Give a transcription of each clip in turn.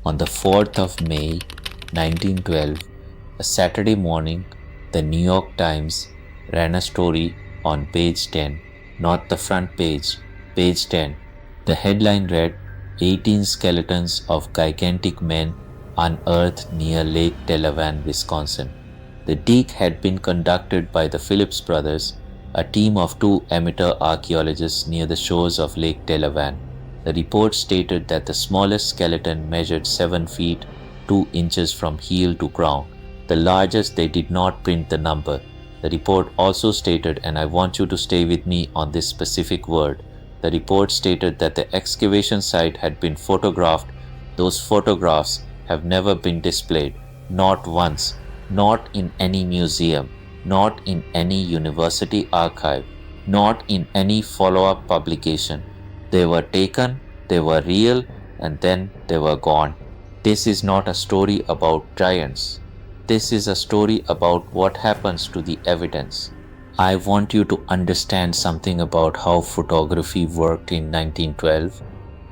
On the 4th of May 1912, a Saturday morning, the New York Times ran a story on page 10, not the front page, page 10. The headline read, 18 skeletons of gigantic men unearthed near Lake Delavan, Wisconsin. The dig had been conducted by the Phillips brothers, a team of two amateur archaeologists near the shores of Lake Delavan. The report stated that the smallest skeleton measured 7 feet 2 inches from heel to crown. The largest, they did not print the number. The report also stated, and I want you to stay with me on this specific word, the report stated that the excavation site had been photographed. Those photographs have never been displayed, not once, not in any museum, not in any university archive, not in any follow-up publication. They were taken, they were real, and then they were gone. This is not a story about giants. This is a story about what happens to the evidence. I want you to understand something about how photography worked in 1912.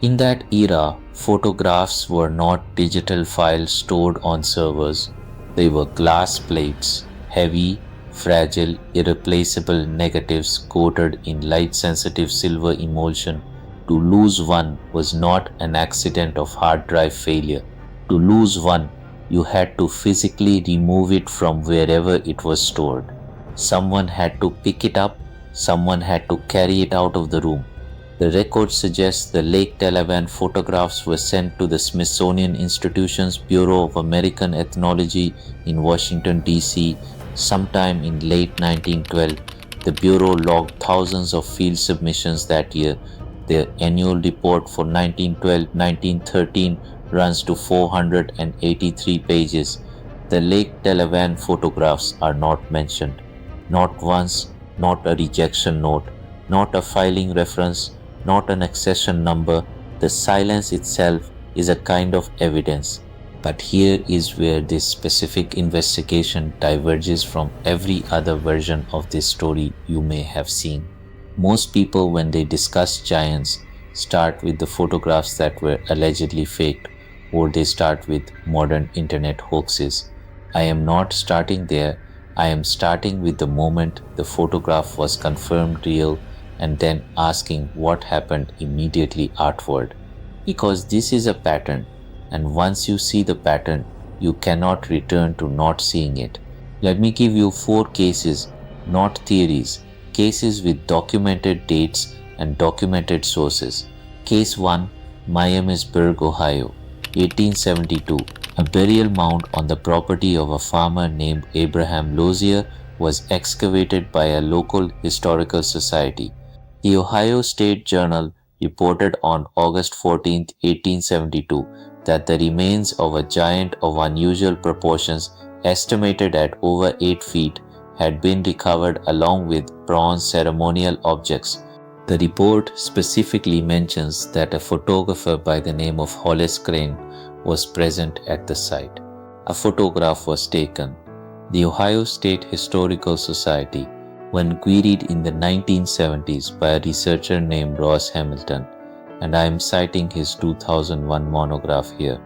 In that era, photographs were not digital files stored on servers. They were glass plates, heavy, fragile, irreplaceable negatives coated in light-sensitive silver emulsion. To lose one was not an accident of hard drive failure. To lose one, you had to physically remove it from wherever it was stored. Someone had to pick it up, someone had to carry it out of the room. The record suggests the Lake Delavan photographs were sent to the Smithsonian Institution's Bureau of American Ethnology in Washington, D.C. sometime in late 1912. The Bureau logged thousands of field submissions that year. Their annual report for 1912-1913 runs to 483 pages. The Lake Delavan photographs are not mentioned. Not once, not a rejection note, not a filing reference, not an accession number. The silence itself is a kind of evidence. But here is where this specific investigation diverges from every other version of this story you may have seen. Most people, when they discuss giants, start with the photographs that were allegedly faked, or they start with modern internet hoaxes. I am not starting there. I am starting with the moment the photograph was confirmed real and then asking what happened immediately afterward. Because this is a pattern, and once you see the pattern, you cannot return to not seeing it. Let me give you 4 cases, not theories, cases with documented dates and documented sources. Case 1, Miamisburg, Ohio, 1872. A burial mound on the property of a farmer named Abraham Lozier was excavated by a local historical society. The Ohio State Journal reported on August 14, 1872, that the remains of a giant of unusual proportions, estimated at over 8 feet, had been recovered along with bronze ceremonial objects. The report specifically mentions that a photographer by the name of Hollis Crane was present at the site. A photograph was taken. The Ohio State Historical Society, when queried in the 1970s by a researcher named Ross Hamilton, and I am citing his 2001 monograph here,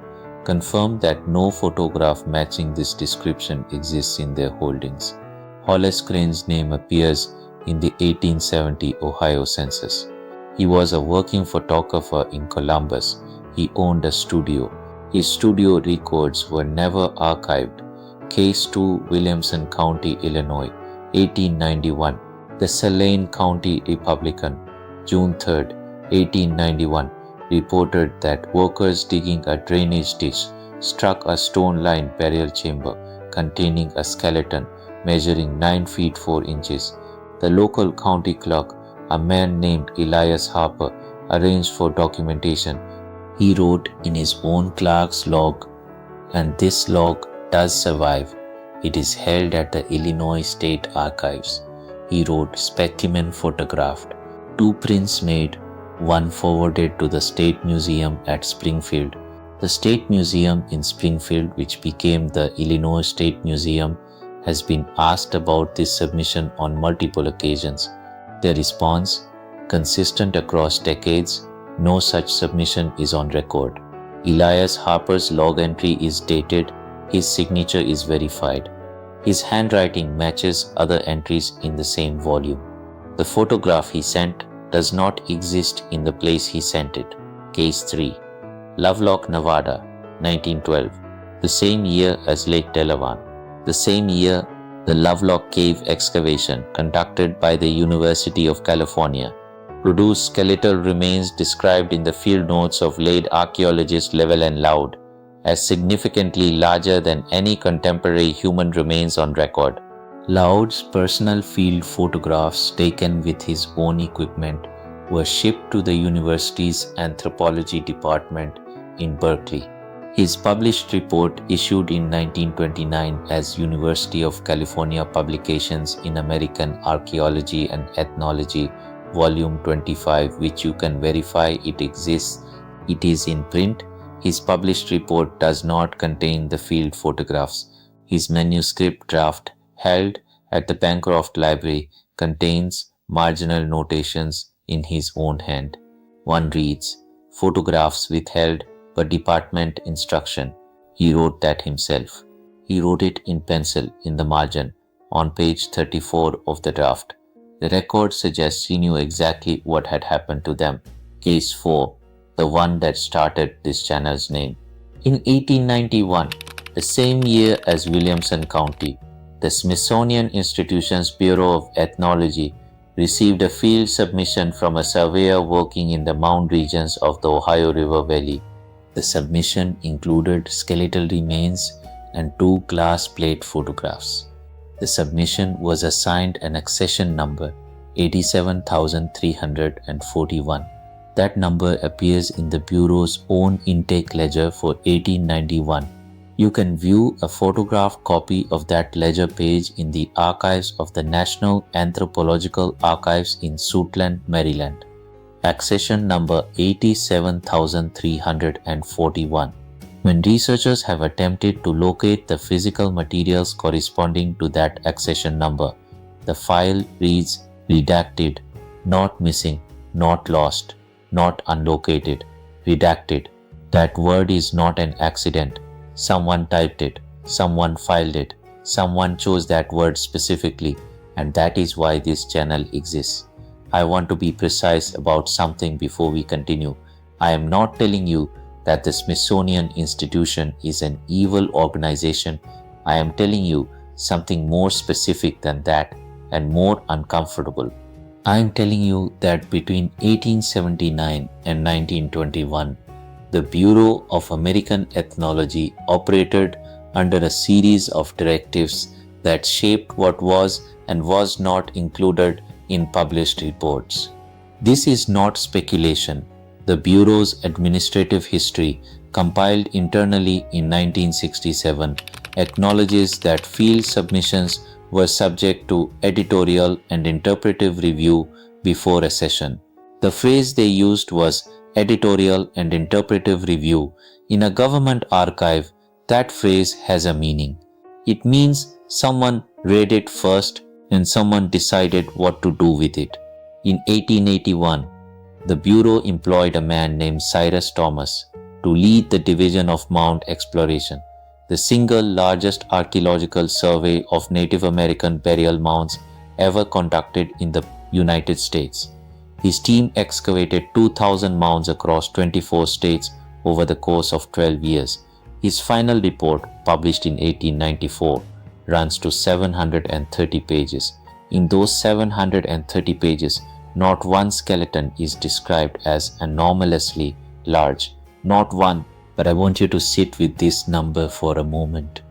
confirmed that no photograph matching this description exists in their holdings. Hollis Crane's name appears in the 1870 Ohio census. He was a working photographer in Columbus. He owned a studio. His studio records were never archived. Case 2, Williamson County, Illinois, 1891. The Saline County Republican, June 3, 1891, reported that workers digging a drainage ditch struck a stone-lined burial chamber containing a skeleton measuring 9 feet 4 inches. The local county clerk, a man named Elias Harper, arranged for documentation. He wrote in his own clerk's log, and this log does survive. It is held at the Illinois State Archives. He wrote, specimen photographed, 2 prints made, one forwarded to the State Museum at Springfield. The State Museum in Springfield, which became the Illinois State Museum, has been asked about this submission on multiple occasions. Their response, consistent across decades, no such submission is on record. Elias Harper's log entry is dated, his signature is verified. His handwriting matches other entries in the same volume. The photograph he sent does not exist in the place he sent it. Case 3. Lovelock, Nevada, 1912. The same year as Lake Delavan. The same year, the Lovelock Cave excavation conducted by the University of California produced skeletal remains described in the field notes of late archaeologist Llewellyn Loud as significantly larger than any contemporary human remains on record. Loud's personal field photographs taken with his own equipment were shipped to the university's anthropology department in Berkeley. His published report, issued in 1929 as University of California Publications in American Archaeology and Ethnology, Volume 25, which you can verify it exists, it is in print. His published report does not contain the field photographs. His manuscript draft, held at the Bancroft Library, contains marginal notations in his own hand. One reads, "Photographs withheld per department instruction." He wrote that himself. He wrote it in pencil in the margin on page 34 of the draft. The record suggests he knew exactly what had happened to them. Case 4, the one that started this channel's name. In 1891, the same year as Williamson County, the Smithsonian Institution's Bureau of Ethnology received a field submission from a surveyor working in the mound regions of the Ohio River Valley. The submission included skeletal remains and 2 glass plate photographs. The submission was assigned an accession number 87,341. That number appears in the Bureau's own intake ledger for 1891. You can view a photographed copy of that ledger page in the archives of the National Anthropological Archives in Suitland, Maryland. Accession number 87,341. When researchers have attempted to locate the physical materials corresponding to that accession number, the file reads redacted, not missing, not lost, not unlocated, redacted. That word is not an accident. Someone typed it, someone filed it, someone chose that word specifically, and that is why this channel exists. I want to be precise about something before we continue. I am not telling you that the Smithsonian Institution is an evil organization. I am telling you something more specific than that and more uncomfortable. I am telling you that between 1879 and 1921, the Bureau of American Ethnology operated under a series of directives that shaped what was and was not included in published reports. This is not speculation. The Bureau's administrative history, compiled internally in 1967, acknowledges that field submissions were subject to editorial and interpretive review before accession. The phrase they used was editorial and interpretive review. In a government archive, that phrase has a meaning. It means someone read it first and someone decided what to do with it. In 1881, the Bureau employed a man named Cyrus Thomas to lead the Division of Mound Exploration, the single largest archaeological survey of Native American burial mounds ever conducted in the United States. His team excavated 2,000 mounds across 24 states over the course of 12 years. His final report, published in 1894, runs to 730 pages. In those 730 pages, not one skeleton is described as anomalously large. Not one, but I want you to sit with this number for a moment.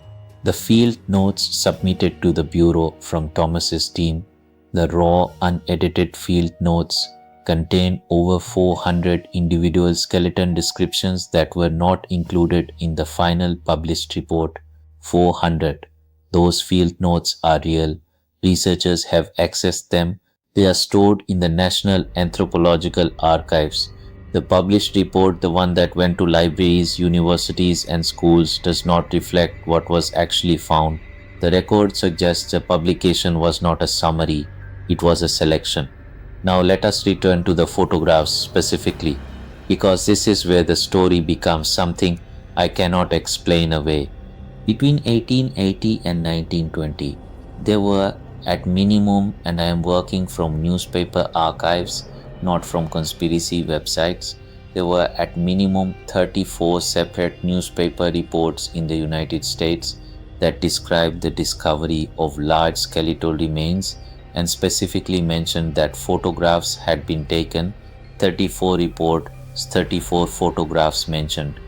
The field notes submitted to the Bureau from Thomas's team, the raw, unedited field notes, contain over 400 individual skeleton descriptions that were not included in the final published report. 400. Those field notes are real. Researchers have accessed them. They are stored in the National Anthropological Archives. The published report, the one that went to libraries, universities, and schools, does not reflect what was actually found. The record suggests a publication was not a summary, it was a selection. Now let us return to the photographs specifically. because this is where the story becomes something I cannot explain away. Between 1880 and 1920, there were at minimum, and I am working from newspaper archives, not from conspiracy websites, there were at minimum 34 separate newspaper reports in the United States that described the discovery of large skeletal remains and specifically mentioned that photographs had been taken. 34 reports, 34 photographs mentioned.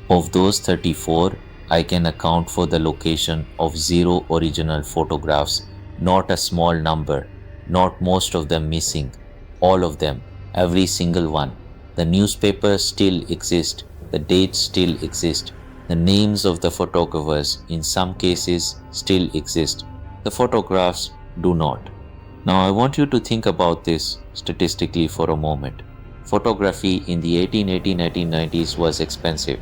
Of those 34, I can account for the location of 0 original photographs, not a small number, not most of them missing, all of them, every single one. The newspapers still exist, the dates still exist, the names of the photographers in some cases still exist. The photographs do not. Now I want you to think about this statistically for a moment. Photography in the 1880-1990s was expensive.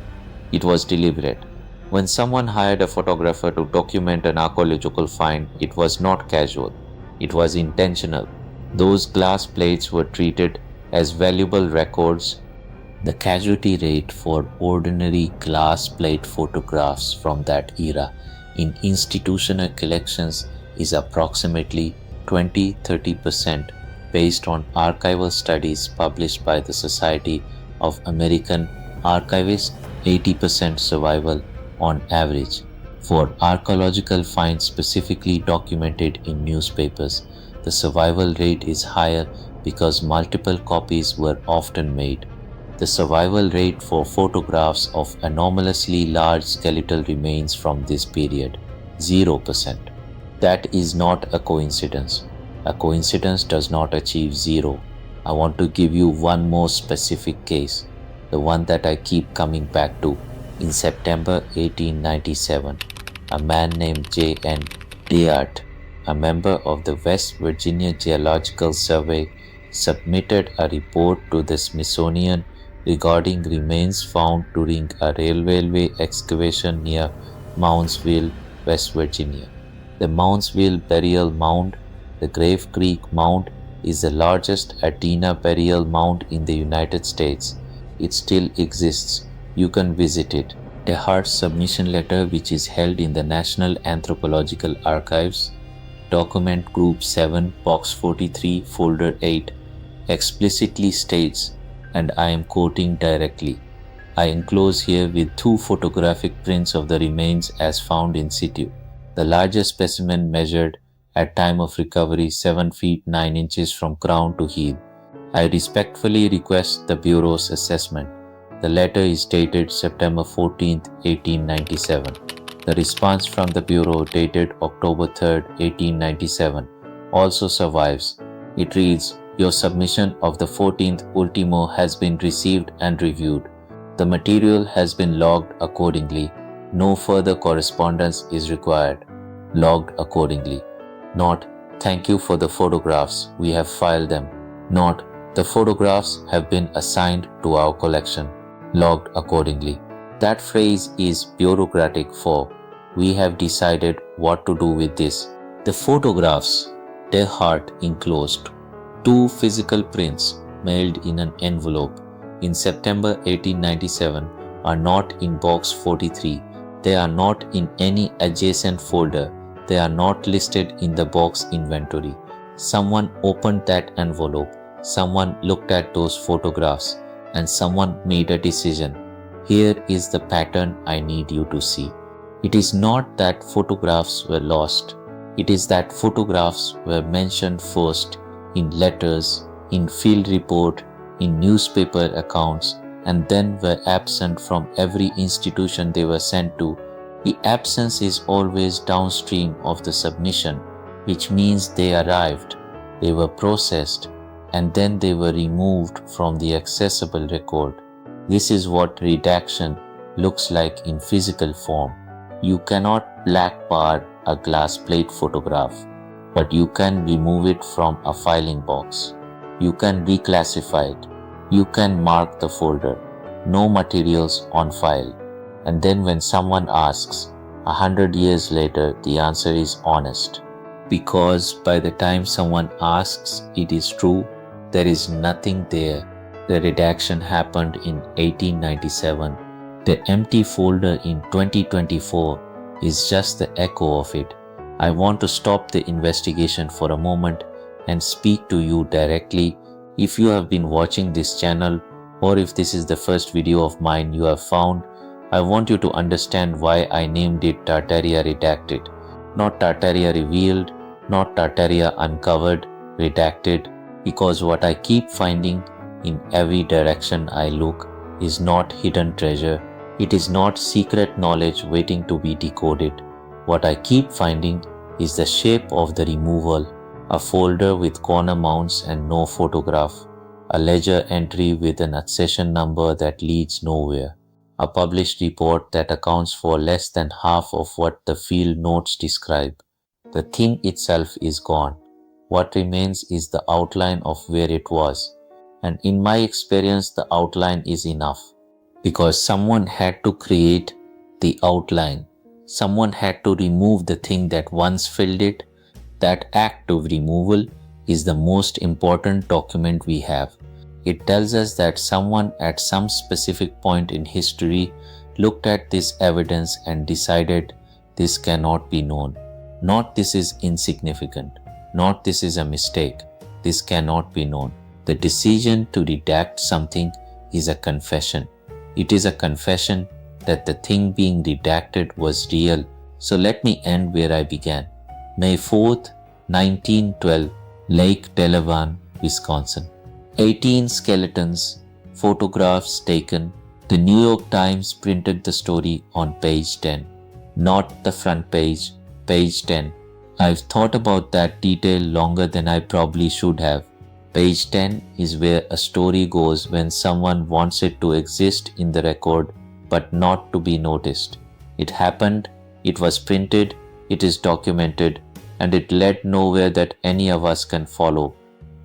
It was deliberate. When someone hired a photographer to document an archaeological find, it was not casual. It was intentional. Those glass plates were treated as valuable records. The casualty rate for ordinary glass plate photographs from that era in institutional collections is approximately 20-30% based on archival studies published by the Society of American Archivists, 80% survival on average. For archaeological finds specifically documented in newspapers, the survival rate is higher because multiple copies were often made. The survival rate for photographs of anomalously large skeletal remains from this period, 0%. That is not a coincidence. A coincidence does not achieve zero. I want to give you one more specific case, the one that I keep coming back to. In September 1897, a man named J.N. Deart, a member of the West Virginia Geological Survey, submitted a report to the Smithsonian regarding remains found during a railway excavation near Moundsville, West Virginia. The Moundsville Burial Mound, the Grave Creek Mound, is the largest Athena burial mound in the United States. It still exists. You can visit it. Dehart's submission letter, which is held in the National Anthropological Archives, Document Group 7, Box 43, Folder 8, explicitly states, and I am quoting directly, I enclose here with 2 photographic prints of the remains as found in situ. The largest specimen measured at time of recovery 7 feet 9 inches from crown to heel. I respectfully request the Bureau's assessment. The letter is dated September 14, 1897. The response from the Bureau dated October 3, 1897 also survives. It reads, your submission of the 14th ultimo has been received and reviewed. The material has been logged accordingly. No further correspondence is required. Logged accordingly. Not, thank you for the photographs, we have filed them. Not, the photographs have been assigned to our collection. Logged accordingly. That phrase is bureaucratic for, we have decided what to do with this. The photographs, Dehart enclosed 2 physical prints mailed in an envelope in September 1897 are not in box 43. They are not in any adjacent folder. They are not listed in the box inventory. Someone opened that envelope. Someone looked at those photographs and someone made a decision. Here is the pattern I need you to see. It is not that photographs were lost. It is that photographs were mentioned first in letters, in field report, in newspaper accounts, and then were absent from every institution they were sent to. The absence is always downstream of the submission, which means they arrived, they were processed, and then they were removed from the accessible record. This is what redaction looks like in physical form. You cannot black bar a glass plate photograph, but you can remove it from a filing box. You can reclassify it. You can mark the folder, no materials on file. And then when someone asks, 100 years later, the answer is honest. Because by the time someone asks, it is true, there is nothing there. The redaction happened in 1897. The empty folder in 2024 is just the echo of it. I want to stop the investigation for a moment and speak to you directly. If you have been watching this channel, or if this is the first video of mine you have found, I want you to understand why I named it Tartaria Redacted. Not Tartaria Revealed, not Tartaria Uncovered, Redacted, because what I keep finding in every direction I look is not hidden treasure. It is not secret knowledge waiting to be decoded. What I keep finding is the shape of the removal, a folder with corner mounts and no photograph, a ledger entry with an accession number that leads nowhere, a published report that accounts for less than half of what the field notes describe. The thing itself is gone. What remains is the outline of where it was. And in my experience, the outline is enough. Because someone had to create the outline. Someone had to remove the thing that once filled it. That act of removal is the most important document we have. It tells us that someone at some specific point in history looked at this evidence and decided this cannot be known. Not this is insignificant. Not this is a mistake. This cannot be known. The decision to redact something is a confession. It is a confession that the thing being redacted was real. So let me end where I began. May 4th, 1912, Lake Delavan, Wisconsin. 18 skeletons, photographs taken. The New York Times printed the story on page 10. Not the front page, page 10. I've thought about that detail longer than I probably should have. Page 10 is where a story goes when someone wants it to exist in the record but not to be noticed. It happened, it was printed, it is documented, and it led nowhere that any of us can follow.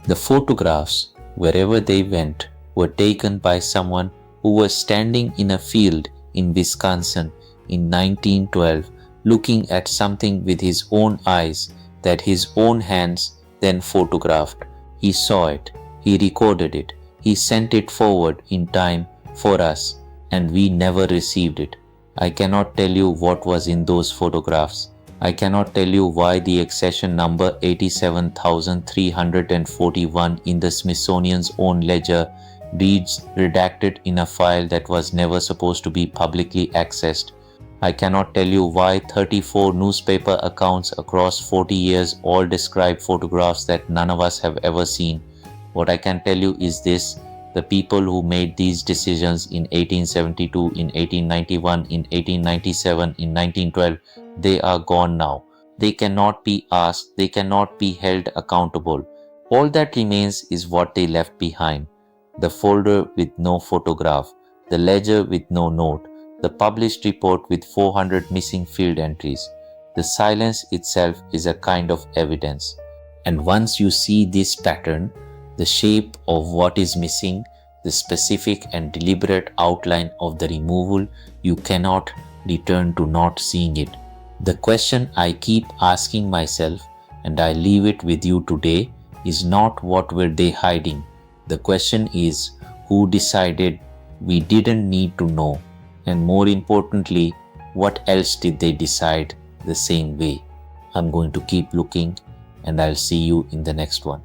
The photographs, wherever they went, were taken by someone who was standing in a field in Wisconsin in 1912, looking at something with his own eyes that his own hands then photographed. He saw it, he recorded it, he sent it forward in time for us, and we never received it. I cannot tell you what was in those photographs. I cannot tell you why the accession number 87,341 in the Smithsonian's own ledger reads redacted in a file that was never supposed to be publicly accessed. I cannot tell you why 34 newspaper accounts across 40 years all describe photographs that none of us have ever seen. What I can tell you is this: the people who made these decisions in 1872, in 1891, in 1897, in 1912, they are gone now. They cannot be asked, they cannot be held accountable. All that remains is what they left behind. The folder with no photograph, the ledger with no note, the published report with 400 missing field entries. The silence itself is a kind of evidence. And once you see this pattern, the shape of what is missing, the specific and deliberate outline of the removal, you cannot return to not seeing it. The question I keep asking myself, and I leave it with you today, is not what were they hiding. The question is, who decided we didn't need to know? And more importantly, what else did they decide the same way? I'm going to keep looking, and I'll see you in the next one.